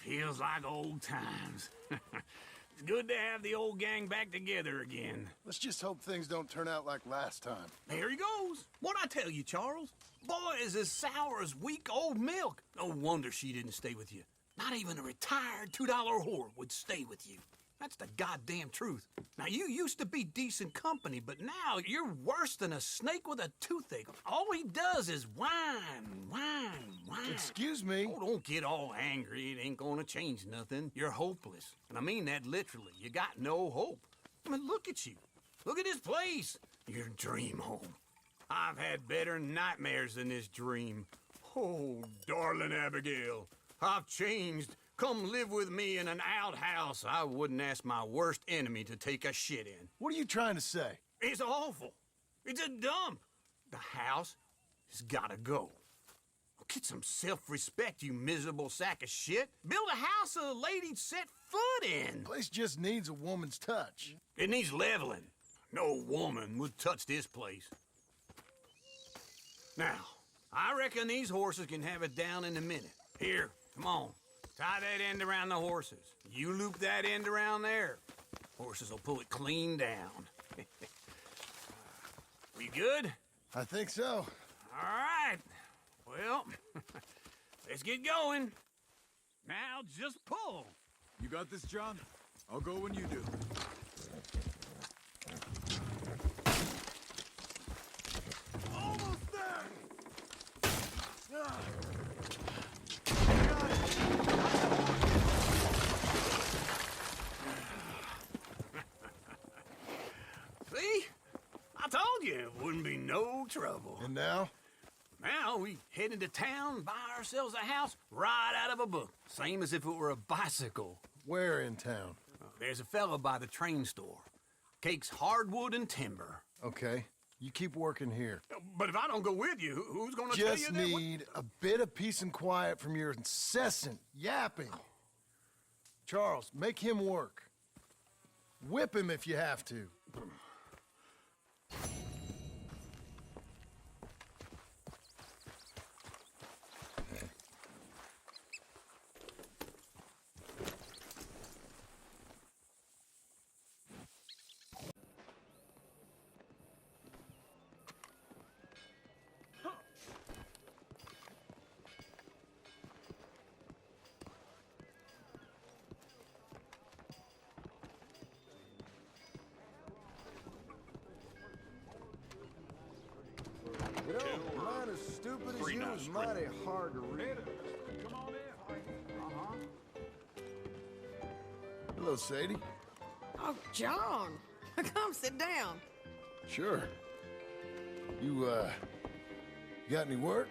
Feels like old times. It's good to have the old gang back together again. Let's just hope things don't turn out like last time. There he goes. What'd I tell you, Charles? Boy is as sour as week-old milk. No wonder she didn't stay with you. Not even a retired $2 whore would stay with you. That's the goddamn truth. Now, you used to be decent company, but now you're worse than a snake with a toothache. All he does is whine, whine, whine. Excuse me? Oh, don't get all angry. It ain't gonna change nothing. You're hopeless. And I mean that literally. You got no hope. I mean, look at you. Look at this place. Your dream home. I've had better nightmares than this dream. Oh, darling Abigail, I've changed. Come live with me in an outhouse I wouldn't ask my worst enemy to take a shit in. What are you trying to say? It's awful. It's a dump. The house has gotta go. Get some self-respect, you miserable sack of shit. Build a house a lady'd set foot in. Place just needs a woman's touch. It needs leveling. No woman would touch this place. Now, I reckon these horses can have it down in a minute. Here, come on. Tie that end around the horses. You loop that end around there. Horses will pull it clean down. We good? I think so. All right. Well, let's get going. Now just pull. You got this, John? I'll go when you do. Almost there! See? I told you it wouldn't be no trouble. And now? Now we head into town, buy ourselves a house right out of a book. Same as if it were a bicycle. Where in town? There's a fella by the train store. Cakes hardwood and timber. Okay, you keep working here. But if I don't go with you, who's gonna tell you Just that? need a bit of peace and quiet from your incessant yapping. Charles, make him work. Whip him if you have to. You know, mine as stupid as you is mighty hard to read. Come on in. Hello, Sadie. Oh, John. Come sit down. Sure. You got any work?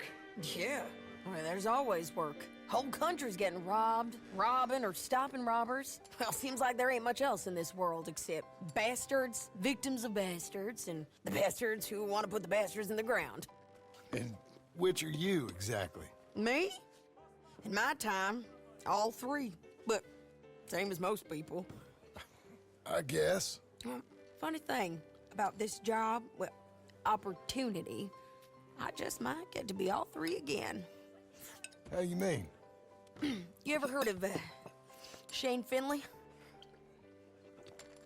Yeah. Well, there's always work. Whole country's getting robbed, robbing, or stopping robbers. Well, seems like there ain't much else in this world except bastards, victims of bastards, and the bastards who want to put the bastards in the ground. And which are you, exactly? Me? In my time, all three. But same as most people. I guess. Funny thing about this job, well, opportunity, I just might get to be all three again. How you mean? You ever heard of Shane Finley?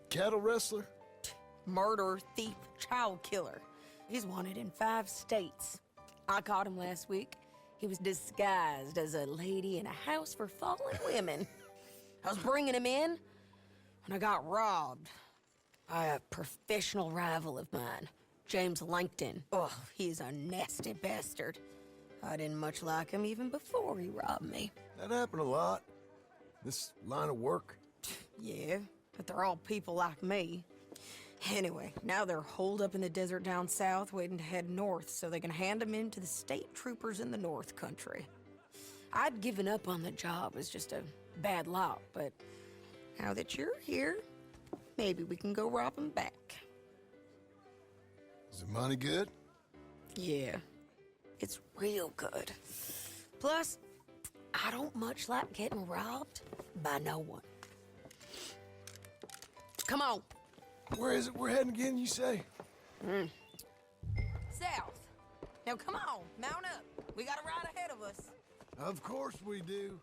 Cattle wrestler? Murderer, thief, child killer. He's wanted in 5 states. I caught him last week. He was disguised as a lady in a house for fallen women. I was bringing him in when I got robbed by a professional rival of mine, James Langton. Oh, he's a nasty bastard. I didn't much like him even before he robbed me. That happened a lot. This line of work. Yeah, but they're all people like me. Anyway, now they're holed up in the desert down south, waiting to head north so they can hand them in to the state troopers in the north country. I'd given up on the job as just a bad lot, but now that you're here, maybe we can go rob them back. Is the money good? Yeah, it's real good. Plus, I don't much like getting robbed by no one. Come on. Where is it we're heading again, you say? South. Now come on, mount up. We got a ride ahead of us. Of course we do.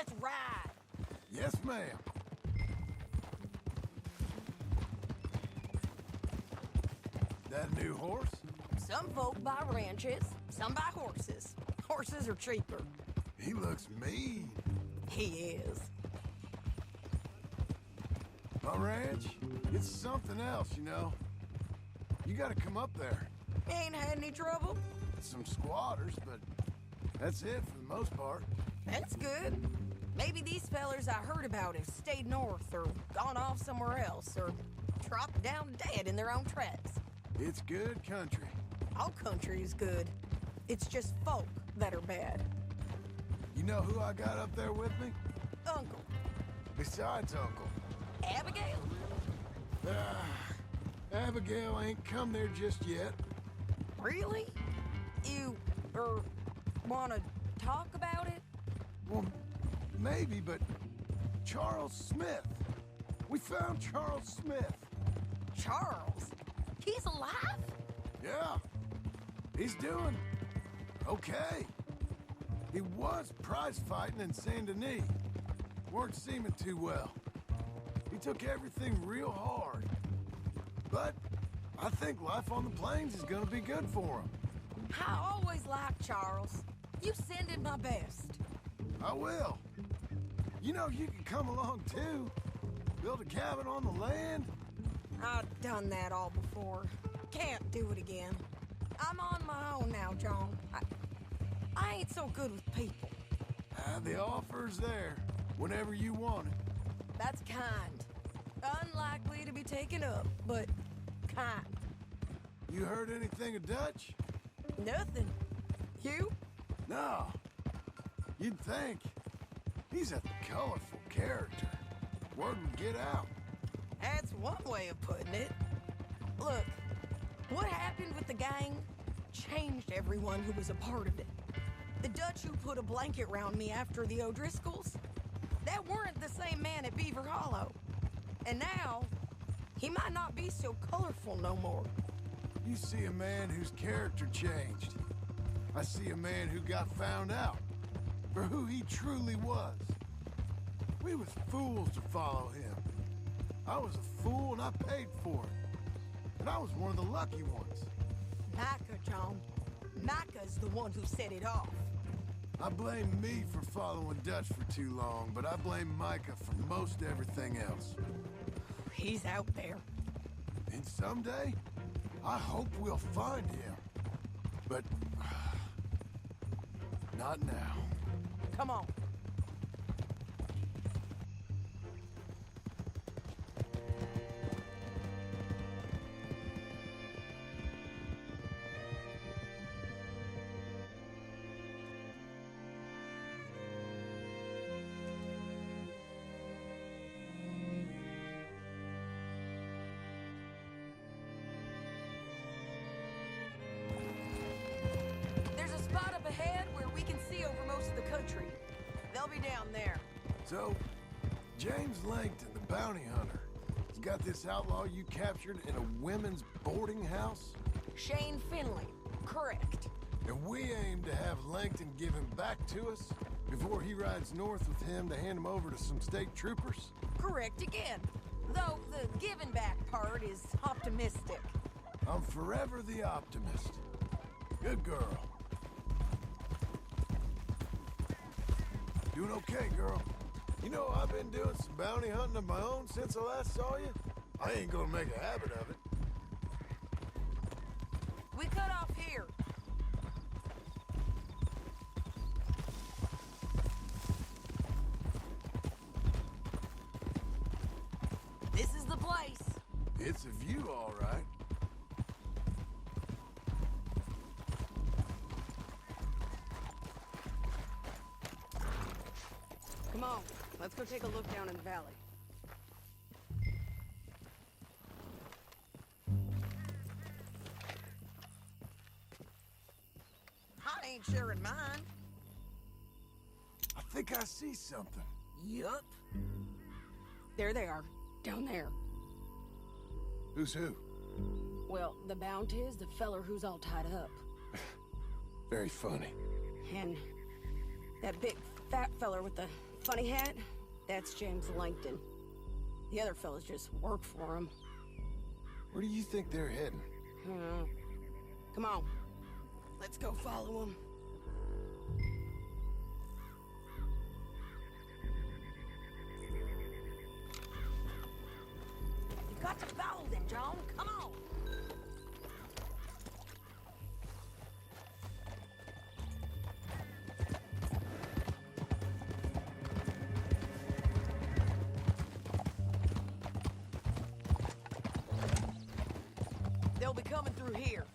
Let's ride. Yes, ma'am. That a new horse? Some folk buy ranches, some buy horses. Horses are cheaper. He looks mean. He is. My ranch, it's something else, you know. You gotta come up there. Ain't had any trouble? Some squatters, but that's it for the most part. That's good. Maybe these fellers I heard about have stayed north or gone off somewhere else or dropped down dead in their own tracks. It's good country. All country is good. It's just folk that are bad. You know who I got up there with me? Uncle. Besides Uncle. Abigail? Abigail ain't come there just yet. Really? You, wanna talk about it? Well, maybe, but Charles Smith. We found Charles Smith. Charles? He's alive? Yeah. He's doing okay. He was prize fighting in Saint Denis. Weren't seeming too well. He took everything real hard. But I think life on the plains is gonna be good for him. I always liked Charles. You send him my best. I will. You know, you can come along too. Build a cabin on the land. I've done that all before. Can't do it again. I'm on my own now, John. I ain't so good with people. The offer's there whenever you want it. That's kind. Unlikely to be taken up, but kind. You heard anything of Dutch? Nothing. You? No. You'd think. He's a colorful character. Word would get out. That's one way of putting it. Look, what happened with the gang changed everyone who was a part of it. The Dutch who put a blanket round me after the O'Driscolls, that weren't the same man at Beaver Hollow. And now, he might not be so colorful no more. You see a man whose character changed. I see a man who got found out for who he truly was. We was fools to follow him. I was a fool and I paid for it. And I was one of the lucky ones. Micah, John. Micah's the one who set it off. I blame me for following Dutch for too long, but I blame Micah for most everything else. He's out there. And someday, I hope we'll find him. But not now. Come on. They'll be down there. So, James Langton, the bounty hunter, has got this outlaw you captured in a women's boarding house? Shane Finley, correct. And we aim to have Langton give him back to us before he rides north with him to hand him over to some state troopers? Correct again. Though the giving back part is optimistic. I'm forever the optimist. Good girl. Doing okay, girl. You know, I've been doing some bounty hunting of my own since I last saw you. I ain't gonna make a habit of it. We cut off here. This is the place. It's a view, all right. Come on, let's go take a look down in the valley. I ain't sharing mine. I think I see something. Yup. There they are, down there. Who's who? Well, the bounty is the feller who's all tied up. Very funny. And that big fat feller with the Funny hat? That's James Langton. The other fellas just work for him. Where do you think they're heading? Come on. Let's go follow him. You got to follow them, John. Come on. They'll be coming through here.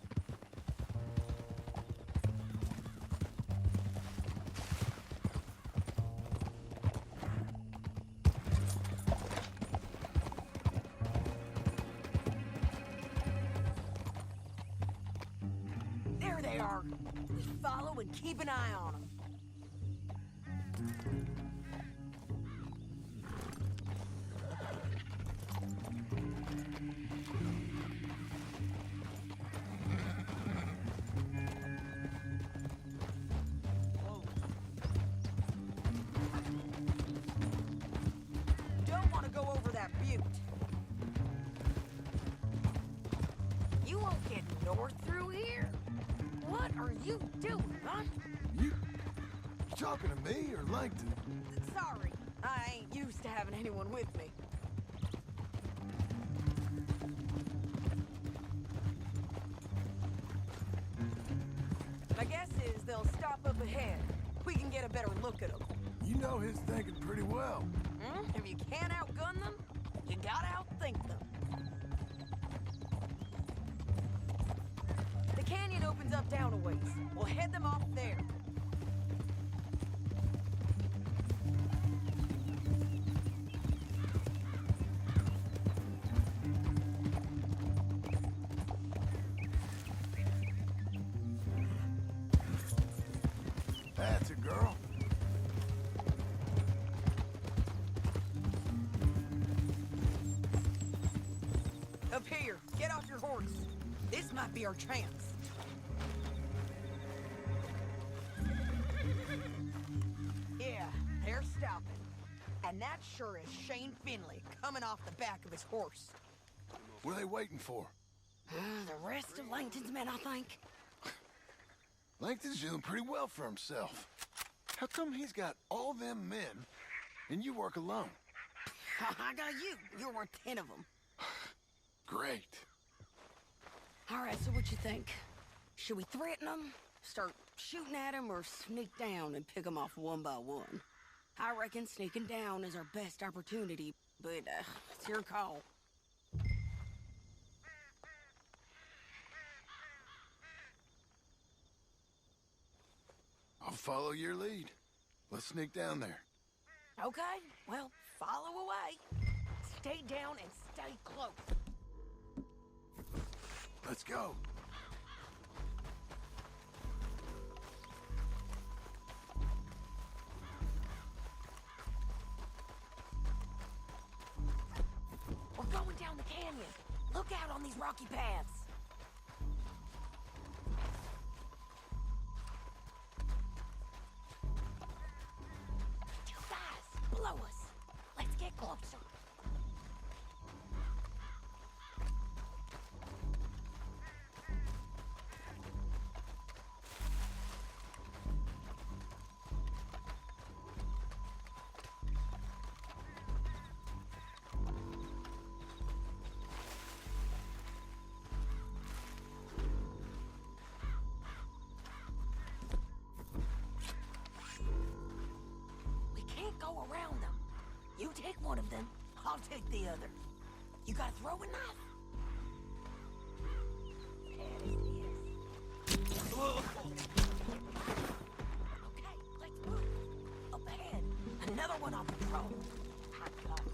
There they are. We follow and keep an eye on them. Don't want to go over that butte. You won't get north through here. What are you doing, huh? You talking to me or Langton? Sorry, I ain't used to having anyone with me. My guess is they'll stop up ahead. We can get a better look at them. You know his thinking pretty well. If you can't outgun them, you gotta outthink them. The canyon opens up down a ways. We'll head them off there. That's a girl. Up here, get off your horse. This might be our chance. Yeah, they're stopping. And that sure is Shane Finley coming off the back of his horse. What are they waiting for? The rest of Langton's men, I think. Langton's doing pretty well for himself. How come he's got all them men and you work alone? I got you. You're worth 10 of them. Great. All right, so what you think? Should we threaten them, start shooting at them, or sneak down and pick them off one by one? I reckon sneaking down is our best opportunity, but it's your call. I'll follow your lead. Let's sneak down there. Okay, well, follow away. Stay down and stay close. Let's go. We're going down the canyon. Look out on these rocky paths. You guys, below us. Let's get closer. Go around them. You take one of them, I'll take the other. You got a throwing knife? Okay, let's move. Up ahead. Another one on patrol. I got him.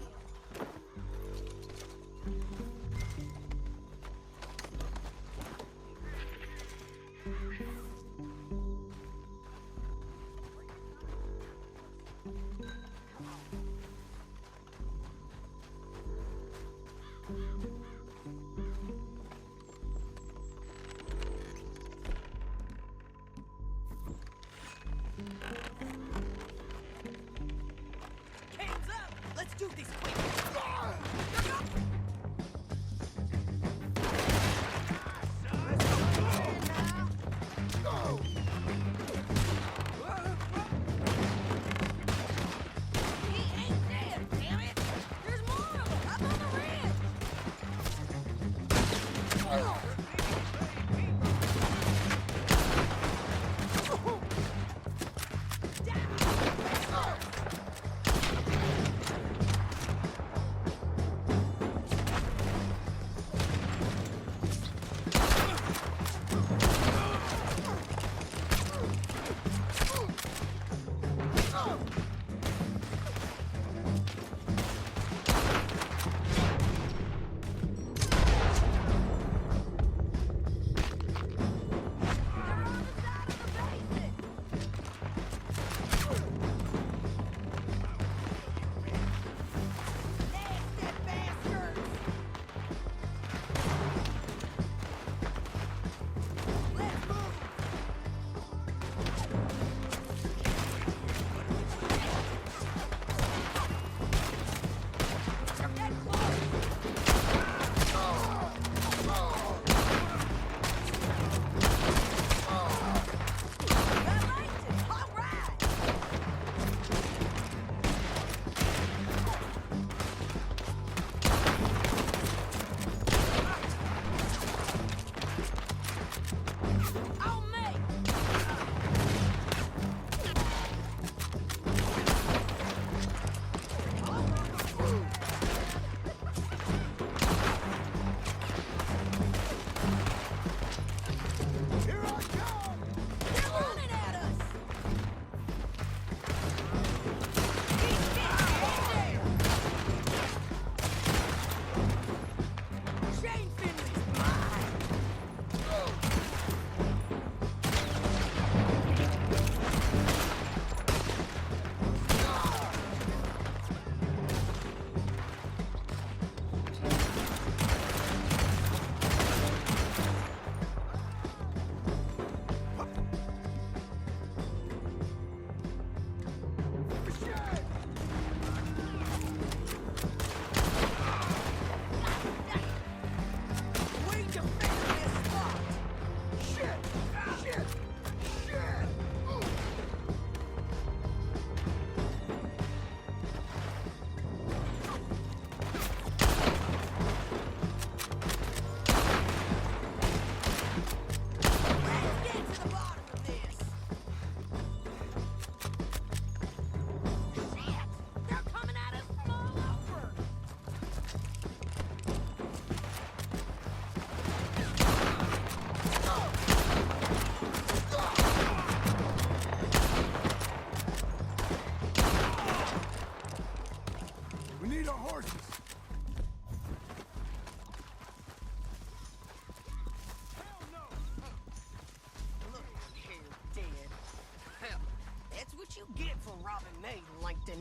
Langton.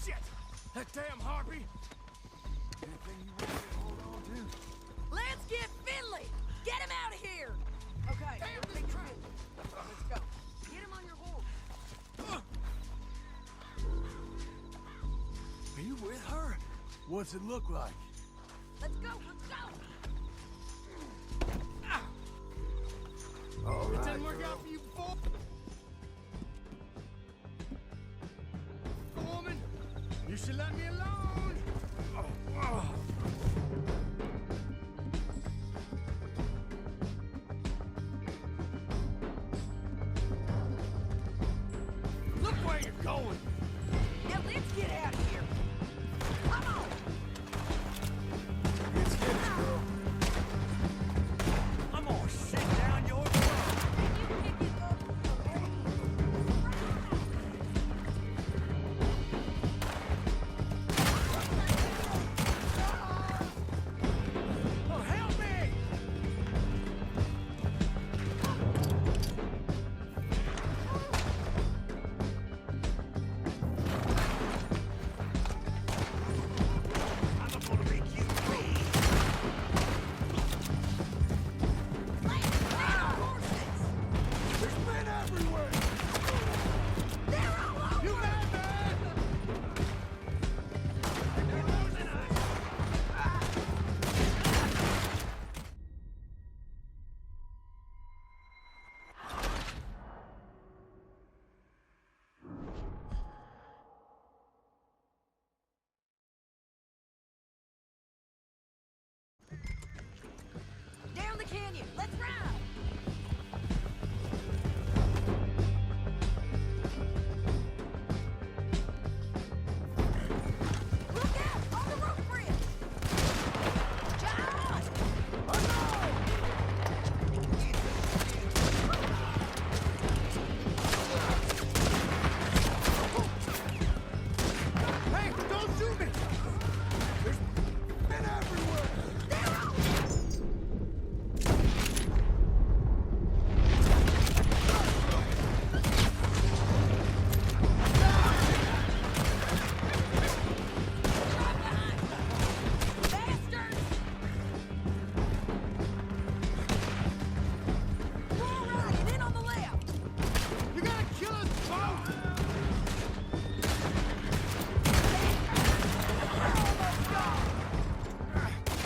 Shit! That damn harpy! Anything you want to hold on to? Let's get Finley! Get him out of here! Okay, big trip. Let's go. Get him on your horse. Are you with her? What's it look like? Let's go, let's go! All right, Didn't work girl. out for you before? Woman, you should let me alone. Look where you're going! Now let's get out of here. Come on! It's finished, girl. I'm gonna shake down your throat. Can you pick it up for me? Oh, help me! I'm gonna make you bleed. There's men everywhere! You mad, man? You're losing us. Down the canyon. Let's ride. Look out! On the rope bridge! John! Hey, don't shoot me! There's men everywhere! Bastards! We're all right, and in on the left. You gotta kill us both!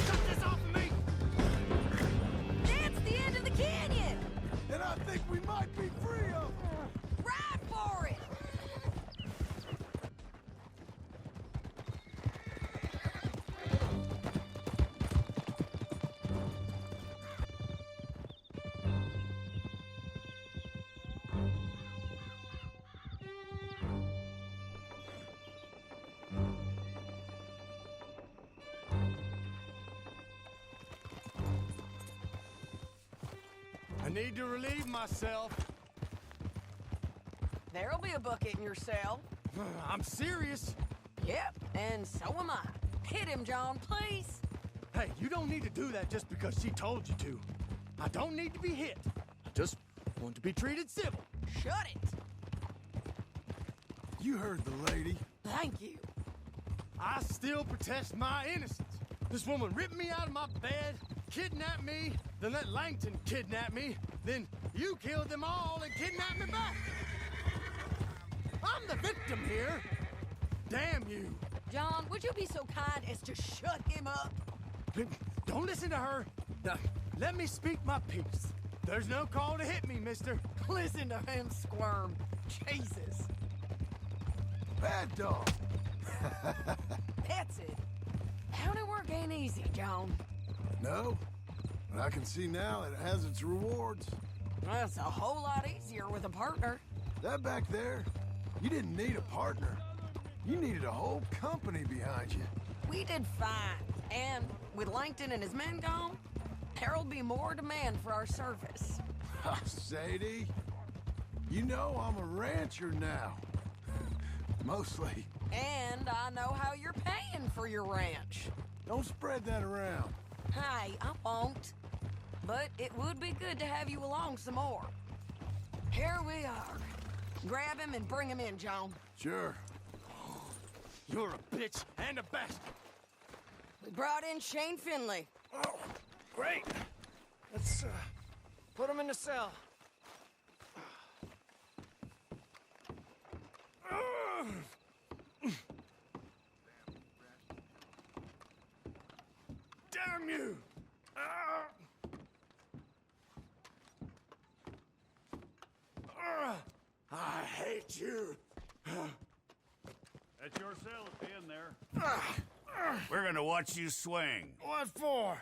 Cut this off of me. That's the end of the canyon. And I think we might be free of them! Ride for it. I need to relieve myself. There'll be a bucket in your cell. I'm serious. Yep, and so am I. Hit him, John, please. Hey, you don't need to do that just because she told you to. I don't need to be hit. I just want to be treated civil. Shut it. You heard the lady. Thank you. I still protest my innocence. This woman ripped me out of my bed, kidnapped me, then let Langton kidnap me, then you killed them all and kidnapped me back. I'm the victim here. Damn you. John, would you be so kind as to shut him up? Don't listen to her. Let me speak my piece. There's no call to hit me, mister. Listen to him squirm. Jesus. Bad dog. That's it. County work ain't easy, John. No, but I can see now it has its rewards. That's a whole lot easier with a partner. That back there, you didn't need a partner. You needed a whole company behind you. We did fine. And with Langton and his men gone, there'll be more demand for our service. Sadie, you know I'm a rancher now. Mostly. And I know how you're paying for your ranch. Don't spread that around. Hey, I won't. But it would be good to have you along some more. Here we are. Grab him and bring him in, John. Sure. You're a bitch and a bastard. We brought in Shane Finley. Oh, great. Let's, put him in the cell. Damn you! I hate you. That's your cell at the end there. We're gonna watch you swing. What for?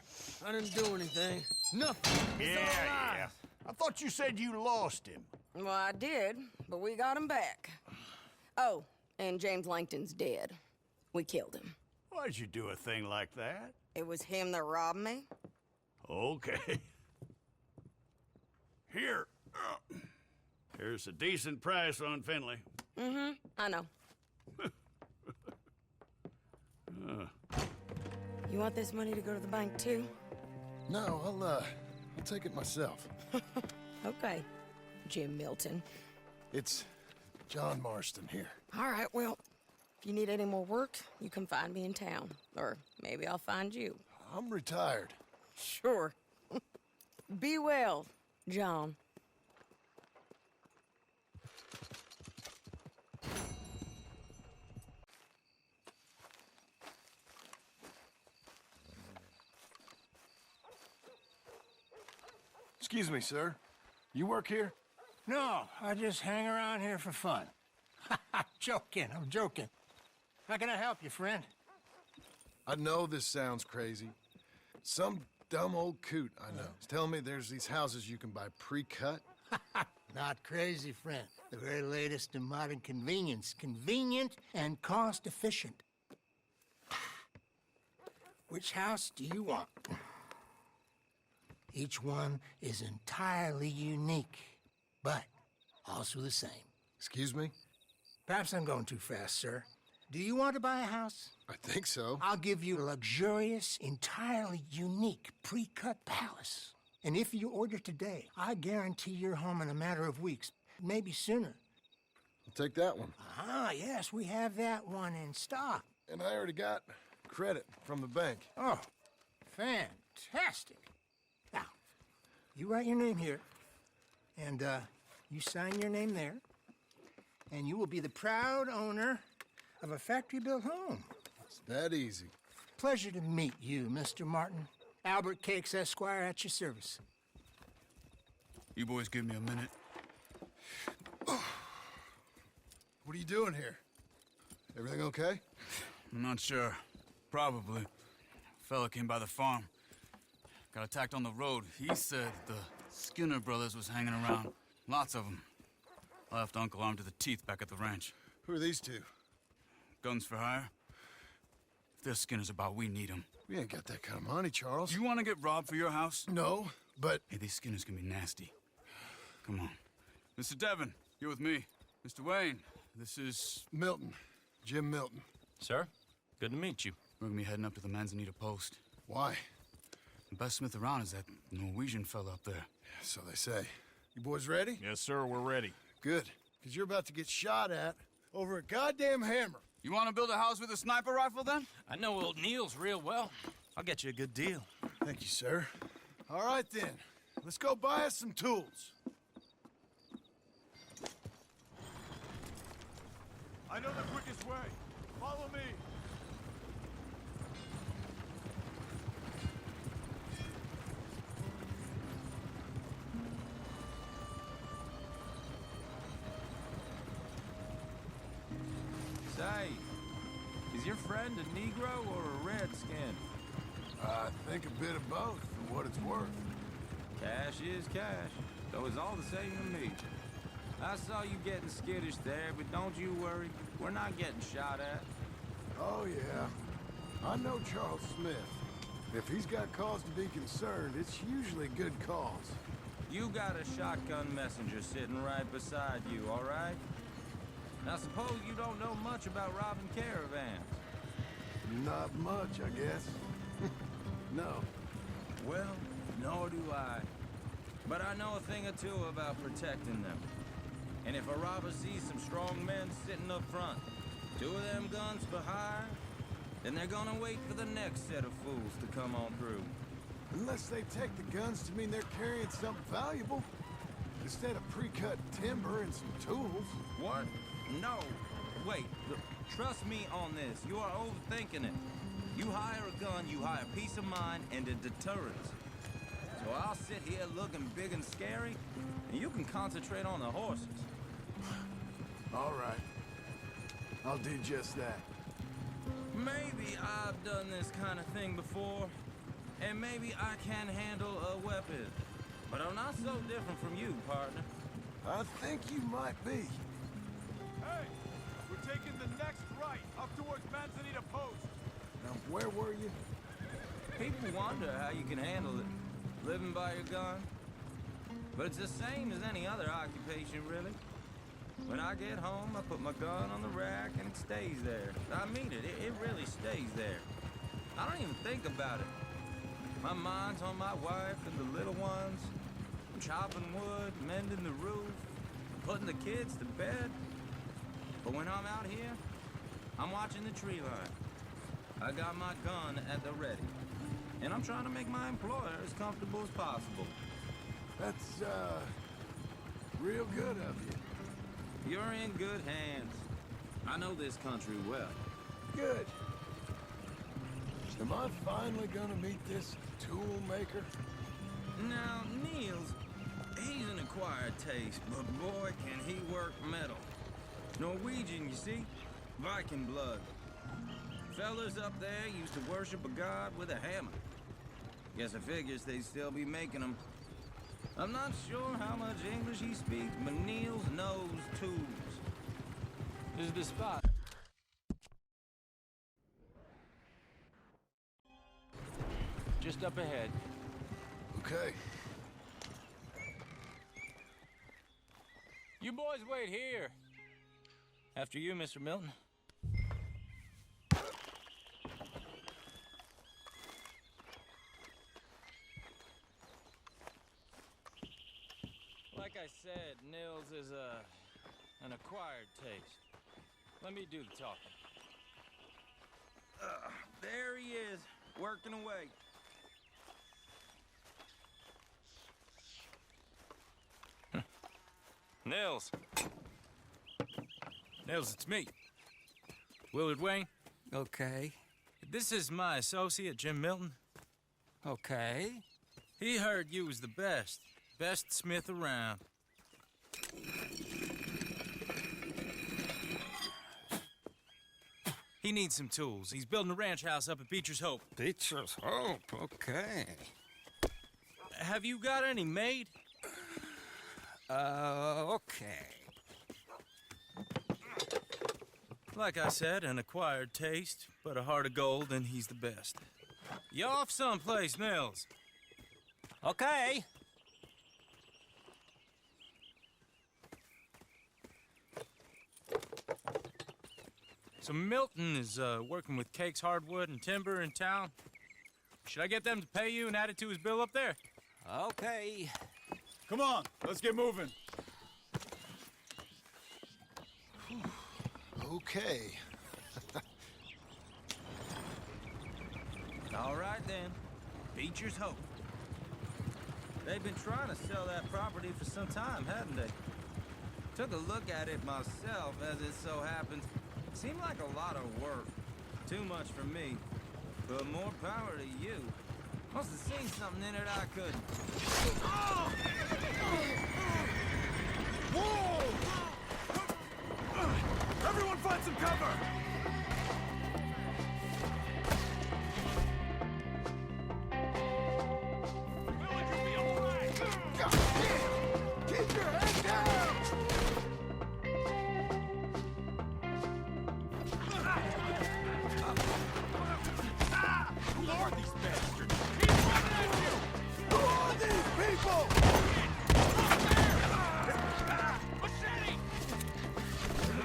I didn't do anything. Nothing. It's all lies. Yeah. I thought you said you lost him. Well, I did, but we got him back. Oh, and James Langton's dead. We killed him. Why'd you do a thing like that? It was him that robbed me. Okay. Here. Here's a decent price on Finley. Mm-hmm, I know. You want this money to go to the bank, too? No, I'll take it myself. Okay, Jim Milton. It's John Marston here. All right, well, if you need any more work, you can find me in town. Or maybe I'll find you. I'm retired. Sure. Be well, John. Excuse me, sir. You work here? No, I just hang around here for fun. I'm joking. How can I help you, friend? I know this sounds crazy. Some dumb old coot I know is telling me there's these houses you can buy pre-cut. Not crazy, friend. The very latest in modern convenience. Convenient and cost-efficient. Which house do you want? Each one is entirely unique, but also the same. Excuse me? Perhaps I'm going too fast, sir. Do you want to buy a house? I think so. I'll give you a luxurious, entirely unique, pre-cut palace. And if you order today, I guarantee you're home in a matter of weeks, maybe sooner. I'll take that one. Ah, yes, we have that one in stock. And I already got credit from the bank. Oh, fantastic. Now, you write your name here, and you sign your name there, and you will be the proud owner of a factory-built home. It's that easy. Pleasure to meet you, Mr. Martin. Albert Cakes, Esquire, at your service. You boys give me a minute. What are you doing here? Everything okay? I'm not sure. Probably. Fella came by the farm. Got attacked on the road. He said the Skinner brothers was hanging around. Lots of them. I left Uncle armed to the teeth back at the ranch. Who are these two? Guns for hire? If there's Skinner's about, we need them. We ain't got that kind of money, Charles. You want to get robbed for your house? No, but... Hey, these Skinners can be nasty. Come on. Mr. Devon, you're with me. Mr. Wayne, this is... Milton. Jim Milton. Sir, good to meet you. We're gonna be heading up to the Manzanita post. Why? The best smith around is that Norwegian fella up there. So they say. You boys ready? Yes, sir, we're ready. Good. Because you're about to get shot at over a goddamn hammer. You want to build a house with a sniper rifle, then? I know old Neil's real well. I'll get you a good deal. Thank you, sir. All right, then. Let's go buy us some tools. I know the quickest way. Follow me. Say, is your friend a Negro or a Redskin? I think a bit of both, for what it's worth. Cash is cash, though it's all the same to me. I saw you getting skittish there, but don't you worry. We're not getting shot at. Oh, yeah. I know Charles Smith. If he's got cause to be concerned, it's usually good cause. You got a shotgun messenger sitting right beside you, all right? Now suppose you don't know much about robbing caravans. Not much, I guess. No. Well, nor do I. But I know a thing or two about protecting them. And if a robber sees some strong men sitting up front, 2 of them guns for hire, then they're gonna wait for the next set of fools to come on through. Unless they take the guns to mean they're carrying something valuable. Instead of pre-cut timber and some tools. What? No. Wait, look, trust me on this. You are overthinking it. You hire a gun, you hire peace of mind and a deterrence. So I'll sit here looking big and scary, and you can concentrate on the horses. All right. I'll do just that. Maybe I've done this kind of thing before, and maybe I can handle a weapon. But I'm not so different from you, partner. I think you might be. Hey, we're taking the next right, up towards Manzanita Post. Now, where were you? People wonder how you can handle it, living by your gun. But it's the same as any other occupation, really. When I get home, I put my gun on the rack and it stays there. I mean it, it really stays there. I don't even think about it. My mind's on my wife and the little ones. I'm chopping wood, mending the roof, putting the kids to bed. But when I'm out here, I'm watching the tree line. I got my gun at the ready. And I'm trying to make my employer as comfortable as possible. That's, real good of you. You're in good hands. I know this country well. Good. Am I finally gonna meet this tool maker? Now, Niels, he's an acquired taste, but boy, can he work metal. Norwegian, you see? Viking blood. Fellas up there used to worship a god with a hammer. Guess I figures they'd still be making them. I'm not sure how much English he speaks, but Niels knows tools. This is the spot. Just up ahead. Okay. You boys wait here. After you, Mr. Milton. Like I said, Nils is an acquired taste. Let me do the talking. There he is, working away. Nils. Nils, it's me. Willard Wayne. Okay. This is my associate, Jim Milton. Okay. He heard you was the best. Best smith around. He needs some tools. He's building a ranch house up at Beecher's Hope. Beecher's Hope, okay. Have you got any made? Okay. Like I said, an acquired taste, but a heart of gold, and he's the best. You off someplace, Nils? Okay. So Milton is working with Cake's Hardwood and Timber in town. Should I get them to pay you and add it to his bill up there? Okay. Come on, let's get moving. Okay. All right then, Beecher's Hope. They've been trying to sell that property for some time, haven't they? Took a look at it myself, as it so happens. Seemed like a lot of work. Too much for me. But more power to you. Must have seen something in it I couldn't. Whoa! Everyone find some cover! Village will be all right! God damn! Keep your head down! Who are these bastards? Keep coming at you! Who are these people? Machete!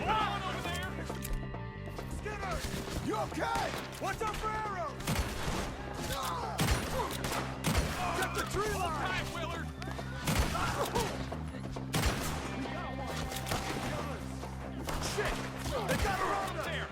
One over there! Skinner! You okay? Watch out for arrows! Ah! Get the tree line! Time, Willard! Shit! They got her on there!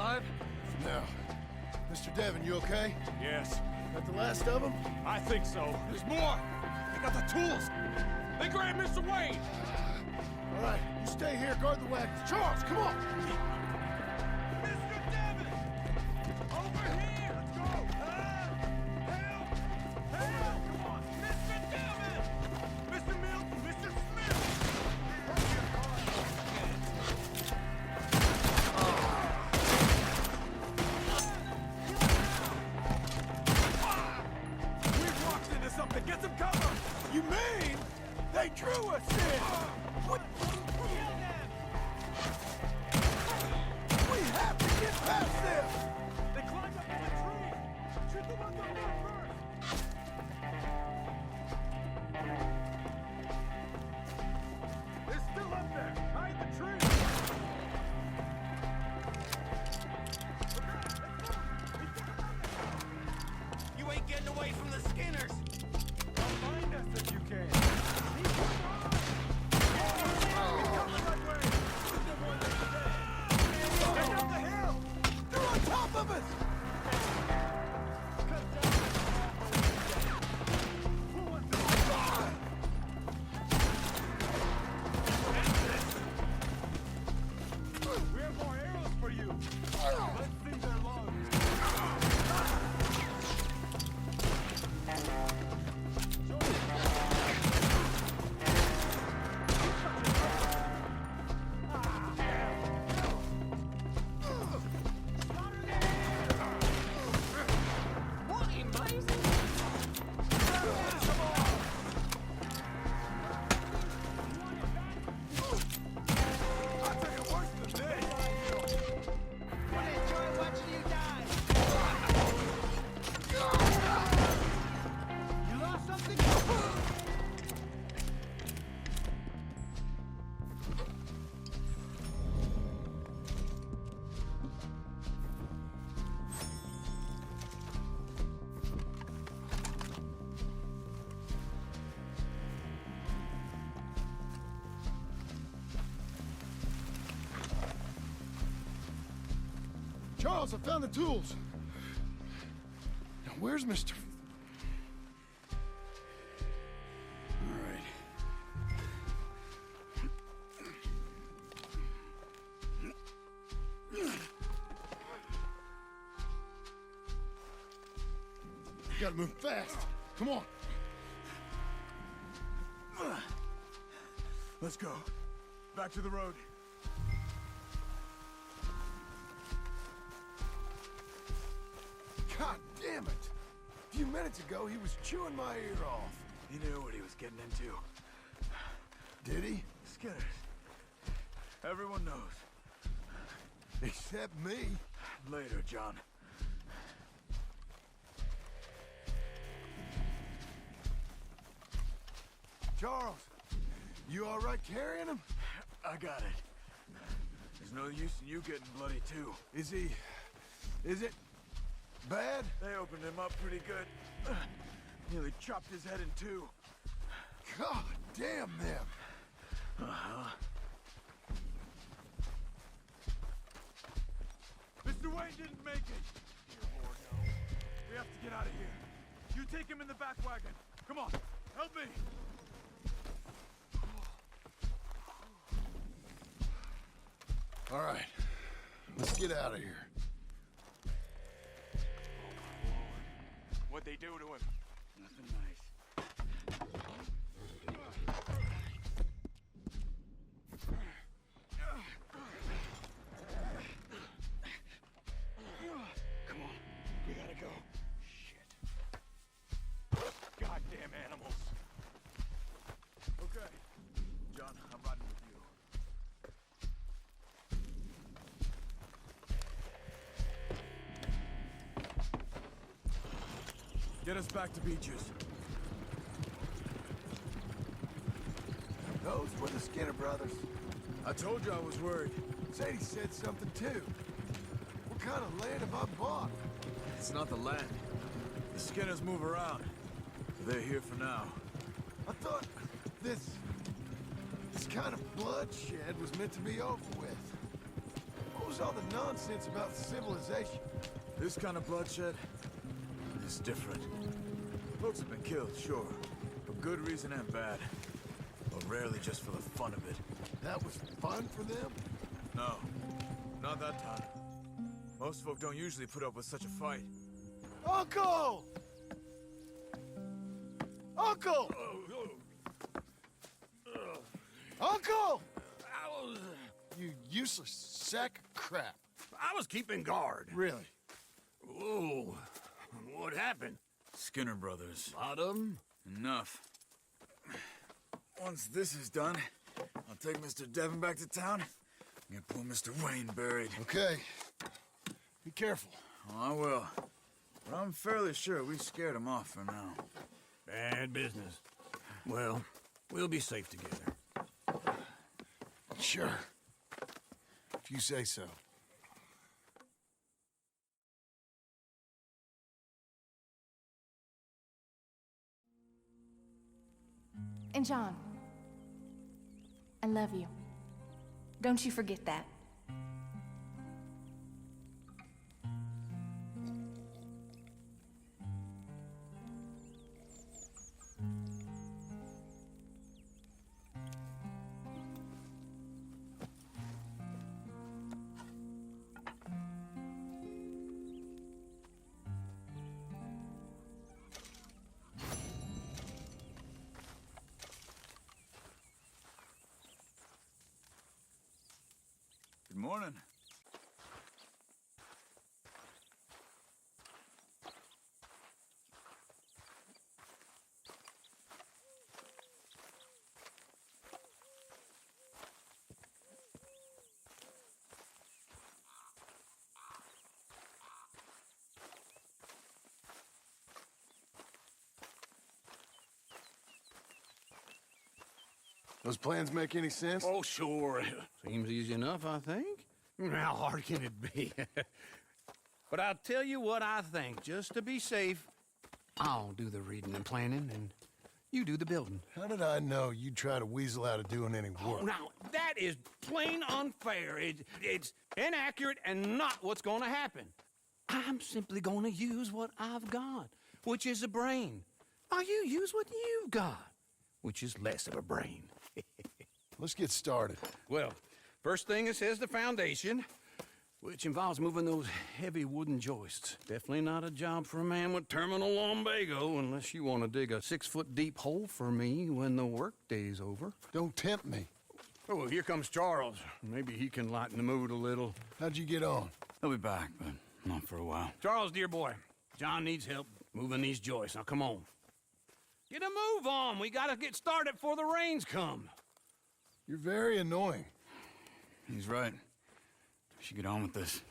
alive? No. Mr. Devon, you okay? Yes, That the last of them? I think so. There's more! They got the tools! They grabbed Mr. Wayne! All right, you stay here, guard the wagons. Charles, come on! Mr. Devon! Over here! Let's go! Help! Help! Come on! Mr. Devon! Mr. Milton! Mr. Smith! We've walked into something! Get some cover! You mean they drew us in? What? We have to get past them! They climbed up in the tree! Shoot the ones up there first! They're still up there! Hide the tree! You ain't getting away from the Skinners. Find us if you can! He's coming that way! Get up the hill! They're on top of us! Who wants to We have more arrows for you! Let's see their lungs! I'll tell you worse than this! You lost something? Charles, I found the tools. Now, where's Mr. All right. You gotta move fast. Come on. Let's go. Back to the road. God damn it! A few minutes ago, he was chewing my ear off. He knew what he was getting into. Did he? Skinners. Everyone knows. Except me. Later, John. Charles, you all right carrying him? I got it. There's no use in you getting bloody, too. Is it bad? They opened him up pretty good. Nearly chopped his head in two. God damn them. Uh-huh. Mr. Wayne didn't make it. Dear Lord, no. We have to get out of here. You take him in the back wagon. Come on, help me. All right, let's get out of here. What'd they do to him? Nothing nice. Come on, we gotta go. Shit. Goddamn animals. Okay, John, I'm riding with you. Get us back to Beaches. Those were the Skinner brothers. I told you I was worried. Sadie said something too. What kind of land have I bought? It's not the land. The Skinners move around. They're here for now. I thought this kind of bloodshed was meant to be over with. What was What's all the nonsense about civilization? This kind of bloodshed is different. Folks have been killed, sure, for good reason and bad, but rarely just for the fun of it. That was fun for them? No, not that time. Most folk don't usually put up with such a fight. Uncle! Uncle! Uncle! You useless sack of crap. I was keeping guard. Really? Whoa. What happened? Skinner brothers. A lot of them? Enough. Once this is done, I'll take Mr. Devon back to town and get poor Mr. Wayne buried. Okay. Be careful. Oh, I will. But I'm fairly sure we scared him off for now. Bad business. Well, we'll be safe together. Sure. If you say so. And John, I love you. Don't you forget that. Good morning. Those plans make any sense? Oh, sure. Seems easy enough, I think. How hard can it be? But I'll tell you what I think. Just to be safe, I'll do the reading and planning, and you do the building. How did I know you'd try to weasel out of doing any work? Oh, now, that is plain unfair. It's inaccurate and not what's going to happen. I'm simply going to use what I've got, which is a brain. Now, you use what you've got, which is less of a brain. Let's get started. Well, first thing it says the foundation, which involves moving those heavy wooden joists. Definitely not a job for a man with terminal lumbago, unless you want to dig a 6-foot deep hole for me when the workday's over. Don't tempt me. Oh, here comes Charles. Maybe he can lighten the mood a little. How'd you get on? He'll be back, but not for a while. Charles, dear boy, John needs help moving these joists. Now, come on. Get a move on. We gotta get started before the rains come. You're very annoying. He's right. We should get on with this.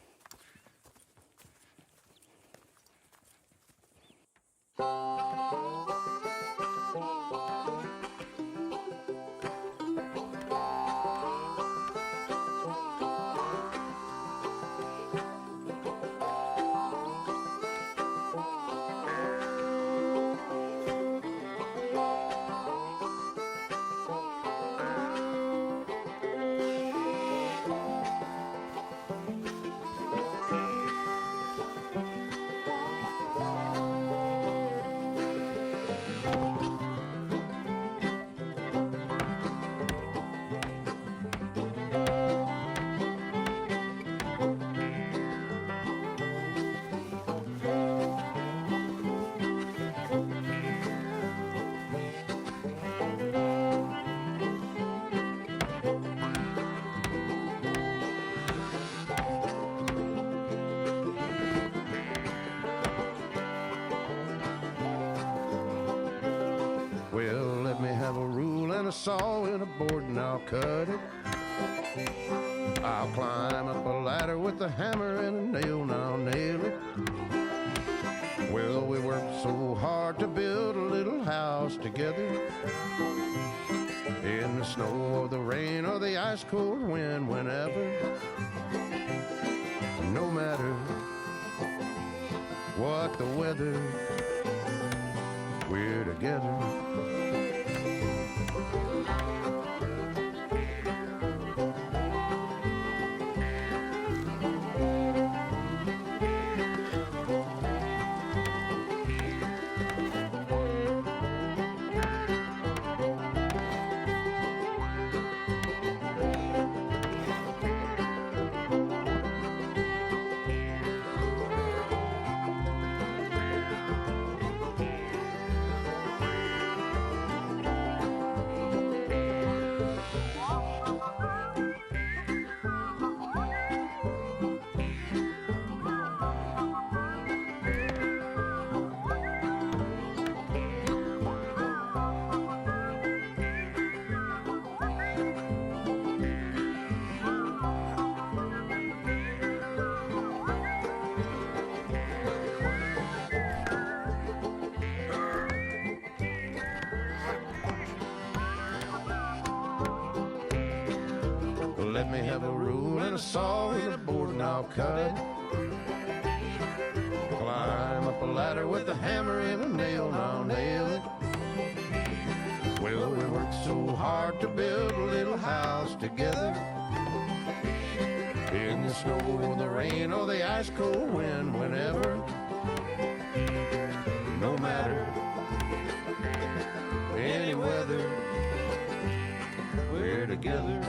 Well, let me have a rule and a saw and a board and I'll cut it. I'll climb up a ladder with a hammer and a nail and I'll nail it. Well, we worked so hard to build a little house together. In the snow or the rain or the ice cold wind, whenever. No matter what the weather, we're together. let me have a rule and a saw and a board and I'll cut it. Climb up a ladder with a hammer and a nail and I'll nail it. Well, we worked so hard to build a little house together. In the snow or the rain or the ice cold wind, whenever. No matter any weather, we're together.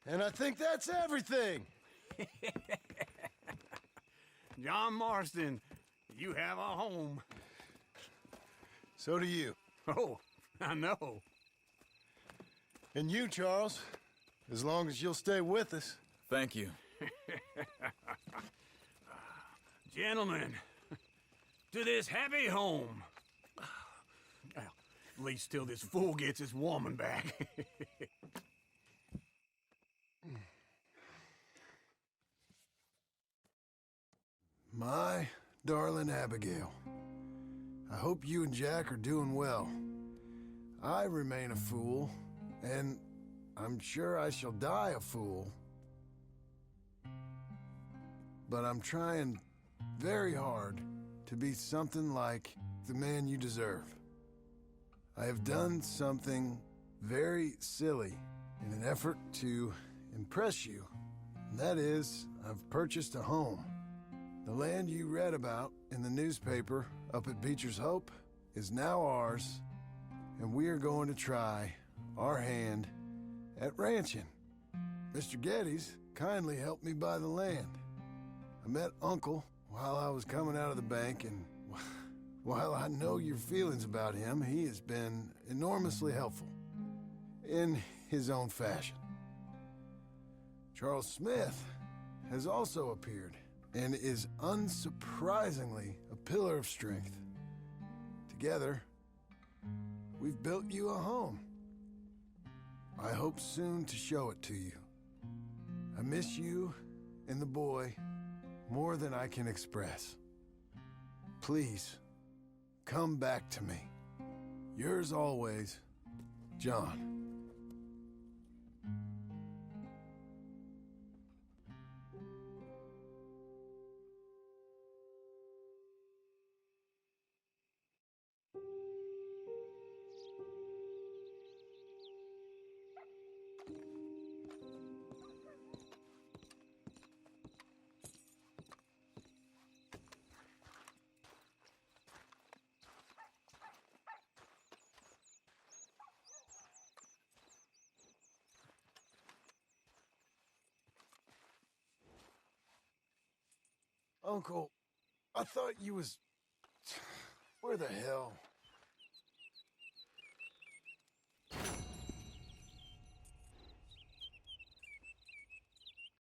And I think that's everything. John Marston, you have a home. So do you. Oh, I know. And you, Charles, as long as you'll stay with us. Thank you. Gentlemen, to this happy home. Well, at least till this fool gets his woman back. My darling Abigail, I hope you and Jack are doing well. I remain a fool, and I'm sure I shall die a fool. But I'm trying very hard to be something like the man you deserve. I have done something very silly in an effort to impress you, and that is, I've purchased a home. The land you read about in the newspaper up at Beecher's Hope is now ours, and we are going to try our hand at ranching. Mr. Geddes kindly helped me buy the land. I met Uncle while I was coming out of the bank, and while I know your feelings about him, he has been enormously helpful in his own fashion. Charles Smith has also appeared and is unsurprisingly a pillar of strength. Together, we've built you a home. I hope soon to show it to you. I miss you and the boy more than I can express. Please, come back to me. Yours always, John. Uncle, I thought you was... Where the hell